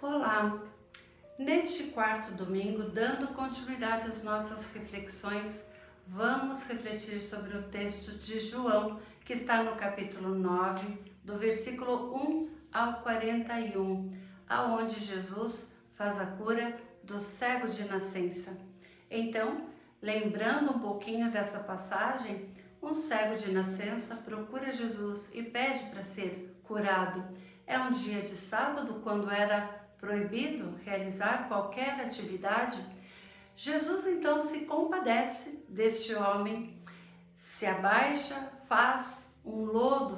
Olá! Neste quarto domingo, dando continuidade às nossas reflexões, vamos refletir sobre o texto de João, que está no capítulo 9, do versículo 1 ao 41, aonde Jesus faz a cura do cego de nascença. Então, lembrando um pouquinho dessa passagem, um cego de nascença procura Jesus e pede para ser curado. É um dia de sábado, quando era proibido realizar qualquer atividade. Jesus então se compadece deste homem, se abaixa, faz um lodo,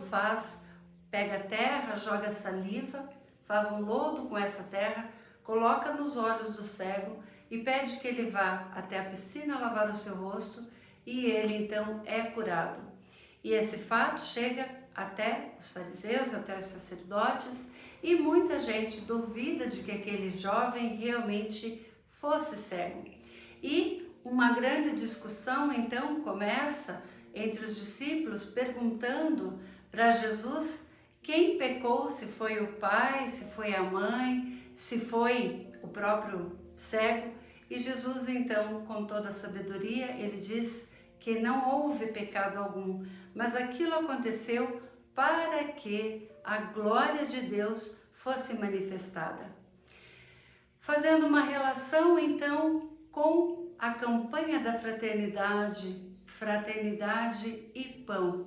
pega terra, joga saliva, faz um lodo com essa terra, coloca nos olhos do cego e pede que ele vá até a piscina lavar o seu rosto, e ele então é curado. E esse fato chega até os fariseus, até os sacerdotes, e muita gente duvida de que aquele jovem realmente fosse cego. E uma grande discussão então começa entre os discípulos, perguntando para Jesus quem pecou, se foi o pai, se foi a mãe, se foi o próprio cego. E Jesus então, com toda a sabedoria, ele diz que não houve pecado algum, mas aquilo aconteceu para que a glória de Deus fosse manifestada. Fazendo uma relação então com a campanha da fraternidade, fraternidade e pão.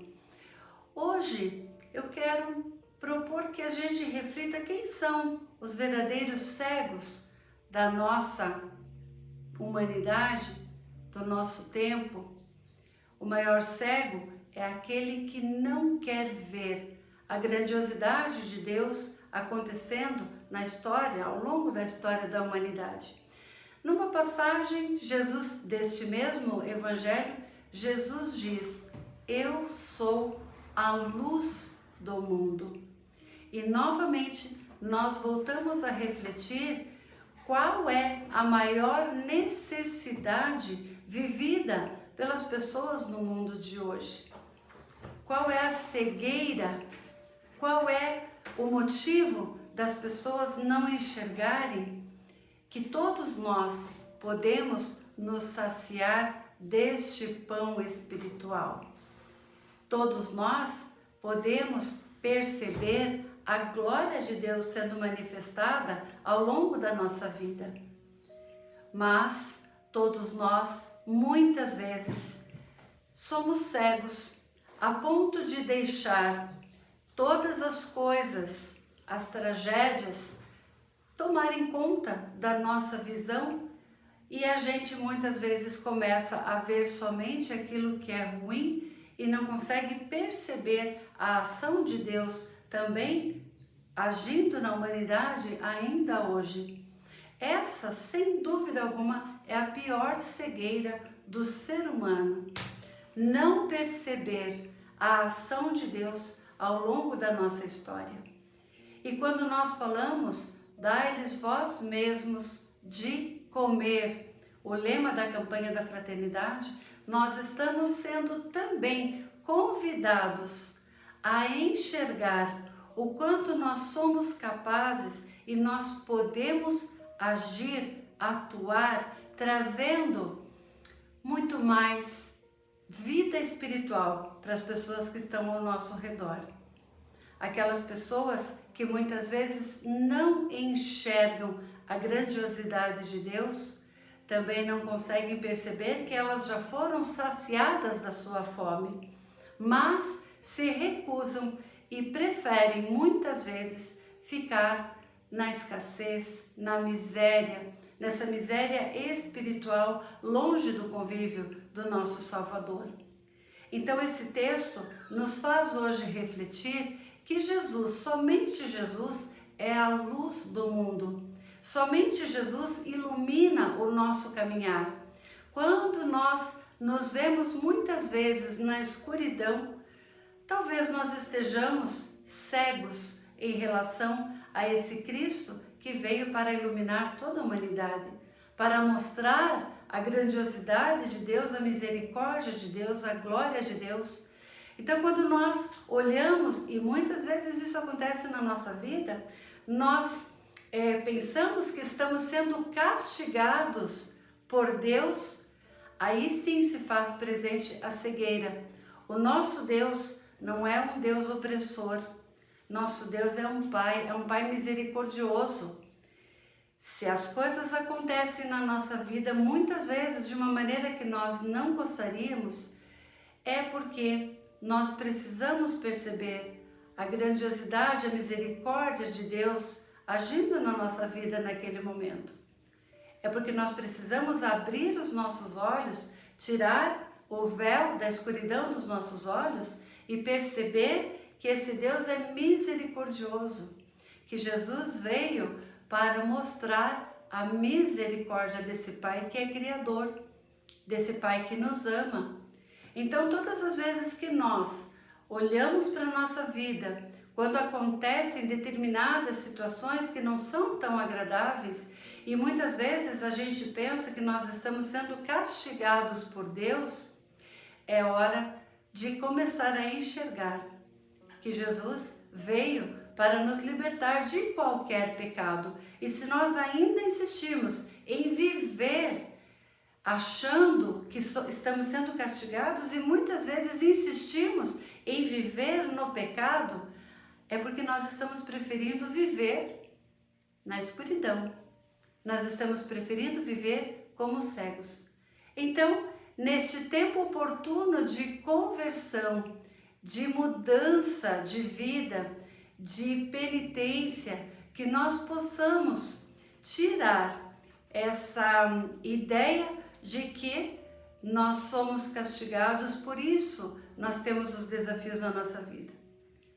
Hoje eu quero propor que a gente reflita quem são os verdadeiros cegos da nossa humanidade, do nosso tempo. O maior cego é aquele que não quer ver a grandiosidade de Deus acontecendo na história, ao longo da história da humanidade. Numa passagem deste mesmo evangelho, Jesus diz: "Eu sou a luz do mundo". E novamente nós voltamos a refletir qual é a maior necessidade vivida pelas pessoas no mundo de hoje. Qual é a cegueira? Qual é o motivo das pessoas não enxergarem que todos nós podemos nos saciar deste pão espiritual? Todos nós podemos perceber a glória de Deus sendo manifestada ao longo da nossa vida. Mas todos nós, muitas vezes, somos cegos a ponto de deixar todas as coisas, as tragédias, tomarem conta da nossa visão, e a gente muitas vezes começa a ver somente aquilo que é ruim e não consegue perceber a ação de Deus também agindo na humanidade ainda hoje. Essa, sem dúvida alguma, é a pior cegueira do ser humano. Não perceber a ação de Deus ao longo da nossa história. E quando nós falamos, dai-lhes vós mesmos de comer, o lema da campanha da fraternidade, nós estamos sendo também convidados a enxergar o quanto nós somos capazes e nós podemos agir, atuar, trazendo muito mais vida espiritual para as pessoas que estão ao nosso redor. Aquelas pessoas que muitas vezes não enxergam a grandiosidade de Deus, também não conseguem perceber que elas já foram saciadas da sua fome, mas se recusam e preferem muitas vezes ficar na escassez, na miséria, nessa miséria espiritual, longe do convívio do nosso Salvador. Então esse texto nos faz hoje refletir que Jesus, somente Jesus, é a luz do mundo. Somente Jesus ilumina o nosso caminhar. Quando nós nos vemos muitas vezes na escuridão, talvez nós estejamos cegos em relação a esse Cristo que veio para iluminar toda a humanidade, para mostrar a grandiosidade de Deus, a misericórdia de Deus, a glória de Deus. Então, quando nós olhamos, e muitas vezes isso acontece na nossa vida, nós pensamos que estamos sendo castigados por Deus, aí sim se faz presente a cegueira. O nosso Deus não é um Deus opressor. Nosso Deus é um Pai misericordioso. Se as coisas acontecem na nossa vida muitas vezes de uma maneira que nós não gostaríamos, é porque nós precisamos perceber a grandiosidade, a misericórdia de Deus agindo na nossa vida naquele momento. É porque nós precisamos abrir os nossos olhos, tirar o véu da escuridão dos nossos olhos e perceber que esse Deus é misericordioso, que Jesus veio para mostrar a misericórdia desse Pai que é Criador, desse Pai que nos ama. Então, todas as vezes que nós olhamos para a nossa vida, quando acontecem determinadas situações que não são tão agradáveis, e muitas vezes a gente pensa que nós estamos sendo castigados por Deus, é hora de começar a enxergar que Jesus veio para nos libertar de qualquer pecado. E se nós ainda insistimos em viver achando que estamos sendo castigados e muitas vezes insistimos em viver no pecado, é porque nós estamos preferindo viver na escuridão. Nós estamos preferindo viver como cegos. Então, neste tempo oportuno de conversão, de mudança de vida, de penitência, que nós possamos tirar essa ideia de que nós somos castigados, por isso nós temos os desafios na nossa vida.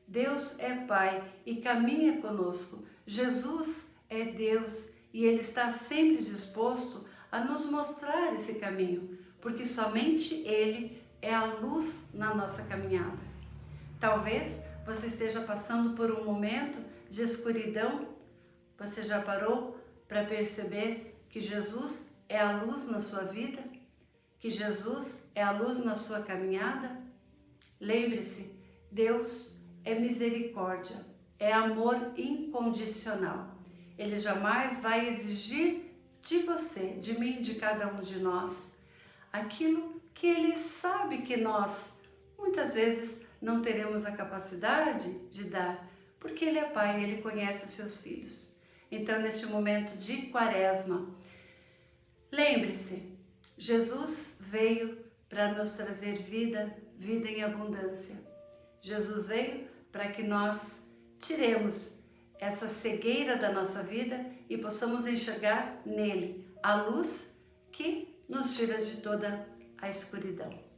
Deus é Pai e caminha conosco. Jesus é Deus e Ele está sempre disposto a nos mostrar esse caminho, porque somente Ele é a luz na nossa caminhada. Talvez você esteja passando por um momento de escuridão. Você já parou para perceber que Jesus é a luz na sua vida? Que Jesus é a luz na sua caminhada? Lembre-se, Deus é misericórdia, é amor incondicional. Ele jamais vai exigir de você, de mim, de cada um de nós, aquilo que Ele sabe que nós, muitas vezes, não teremos a capacidade de dar, porque Ele é Pai e Ele conhece os seus filhos. Então, neste momento de Quaresma, lembre-se, Jesus veio para nos trazer vida, vida em abundância. Jesus veio para que nós tiremos essa cegueira da nossa vida e possamos enxergar nele a luz que nos tira de toda a escuridão.